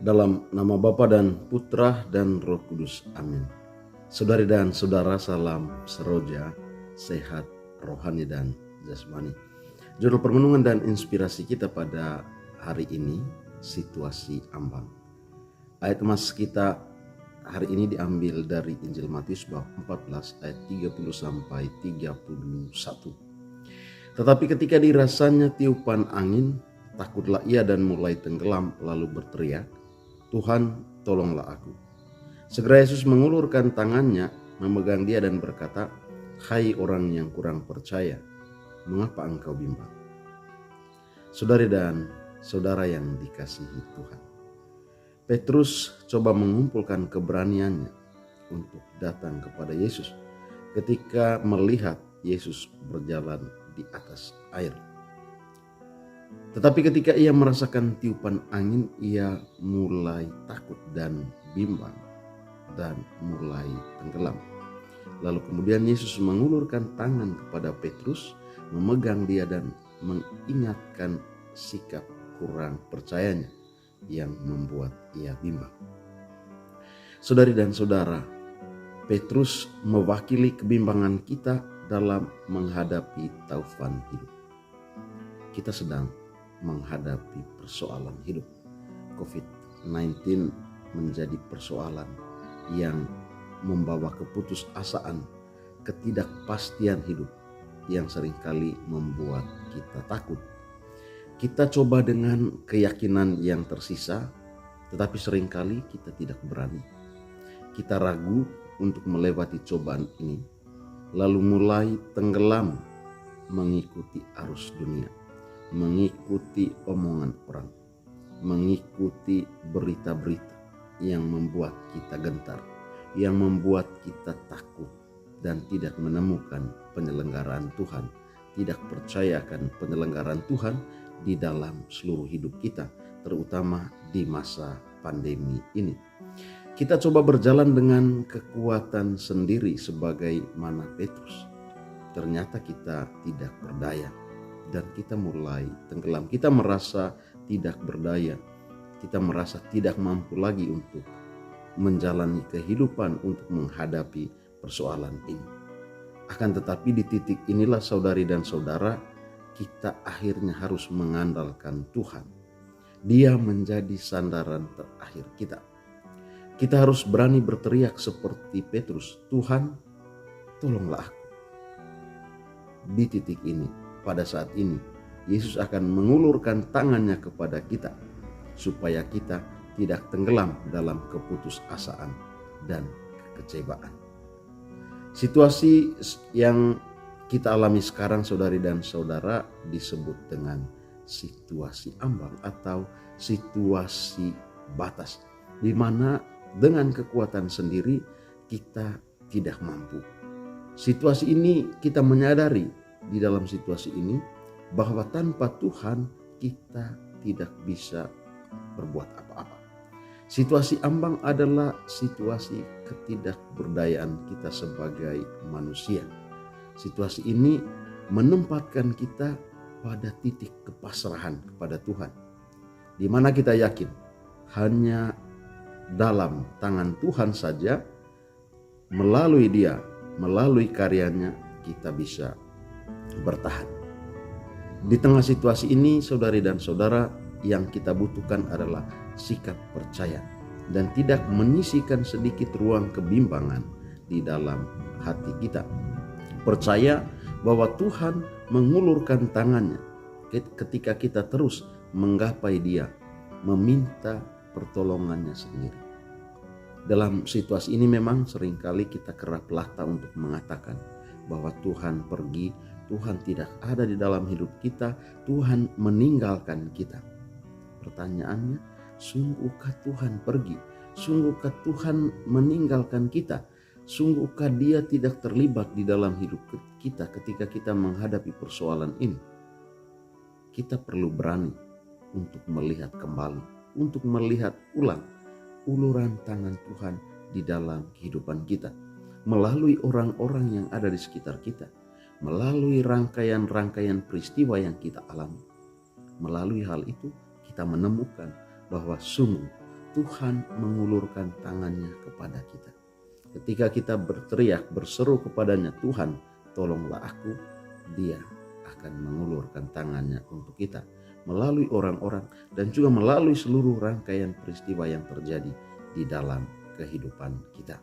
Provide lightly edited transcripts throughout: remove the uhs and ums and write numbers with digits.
Dalam nama Bapa dan Putra dan Roh Kudus. Amin. Saudari dan saudara, salam seroja, sehat, rohani dan jasmani. Judul permenungan dan inspirasi kita pada hari ini, situasi ambang. Ayat emas kita hari ini diambil dari Injil Matius bab 14 ayat 30 sampai 31. Tetapi ketika dirasanya tiupan angin, takutlah ia dan mulai tenggelam lalu berteriak, Tuhan, tolonglah aku. Segera Yesus mengulurkan tangannya, memegang dia dan berkata, Hai orang yang kurang percaya, mengapa engkau bimbang? Saudari dan saudara yang dikasihi Tuhan, Petrus coba mengumpulkan keberaniannya untuk datang kepada Yesus ketika melihat Yesus berjalan di atas air. Tetapi ketika ia merasakan tiupan angin, ia mulai takut dan bimbang dan mulai tenggelam. Lalu kemudian Yesus mengulurkan tangan kepada Petrus, memegang dia dan mengingatkan sikap kurang percayanya yang membuat ia bimbang. Saudari dan saudara, Petrus mewakili kebimbangan kita dalam menghadapi taufan hidup. Kita sedang menghadapi persoalan hidup. COVID-19 menjadi persoalan yang membawa keputusasaan, ketidakpastian hidup yang seringkali membuat kita takut. Kita coba dengan keyakinan yang tersisa, tetapi seringkali kita tidak berani. Kita ragu untuk melewati cobaan ini, lalu mulai tenggelam mengikuti arus dunia, mengikuti omongan orang, mengikuti berita-berita yang membuat kita gentar, yang membuat kita takut dan tidak menemukan penyelenggaraan Tuhan, tidak percayakan penyelenggaraan Tuhan di dalam seluruh hidup kita, terutama di masa pandemi ini. Kita coba berjalan dengan kekuatan sendiri sebagaimana Petrus. Ternyata kita tidak berdaya. Dan kita mulai tenggelam. Kita merasa tidak berdaya. Kita merasa tidak mampu lagi untuk menjalani kehidupan, untuk menghadapi persoalan ini. Akan tetapi di titik inilah saudari dan saudara, kita akhirnya harus mengandalkan Tuhan. Dia menjadi sandaran terakhir kita. Kita harus berani berteriak seperti Petrus, Tuhan, tolonglah aku. Di titik ini, pada saat ini, Yesus akan mengulurkan tangannya kepada kita supaya kita tidak tenggelam dalam keputusasaan dan kekecewaan. Situasi yang kita alami sekarang, saudari dan saudara, disebut dengan situasi ambang atau situasi batas, di mana dengan kekuatan sendiri kita tidak mampu. Situasi ini kita menyadari di dalam situasi ini bahwa tanpa Tuhan kita tidak bisa berbuat apa-apa. Situasi ambang adalah situasi ketidakberdayaan kita sebagai manusia. Situasi ini menempatkan kita pada titik kepasrahan kepada Tuhan, di mana kita yakin hanya dalam tangan Tuhan saja, melalui Dia, melalui karyanya kita bisa bertahan. Di tengah situasi ini, saudari dan saudara, yang kita butuhkan adalah sikap percaya dan tidak menyisihkan sedikit ruang kebimbangan di dalam hati kita. Percaya bahwa Tuhan mengulurkan tangannya ketika kita terus menggapai Dia, meminta pertolongannya sendiri. Dalam situasi ini memang seringkali kita kerap latah untuk mengatakan bahwa Tuhan pergi, Tuhan tidak ada di dalam hidup kita, Tuhan meninggalkan kita. Pertanyaannya, sungguhkah Tuhan pergi? Sungguhkah Tuhan meninggalkan kita? Sungguhkah Dia tidak terlibat di dalam hidup kita ketika kita menghadapi persoalan ini? Kita perlu berani untuk melihat kembali, untuk melihat ulang uluran tangan Tuhan di dalam kehidupan kita, melalui orang-orang yang ada di sekitar kita, melalui rangkaian-rangkaian peristiwa yang kita alami. Melalui hal itu kita menemukan bahwa sungguh Tuhan mengulurkan tangannya kepada kita. Ketika kita berteriak, berseru kepadanya, Tuhan tolonglah aku, Dia akan mengulurkan tangannya untuk kita melalui orang-orang dan juga melalui seluruh rangkaian peristiwa yang terjadi di dalam kehidupan kita.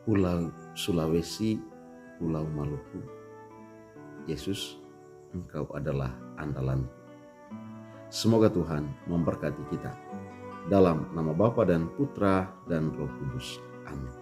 Pulau Sulawesi, Pulau Maluku, Yesus, Engkau adalah andalanku. Semoga Tuhan memberkati kita. Dalam nama Bapa dan Putra dan Roh Kudus. Amin.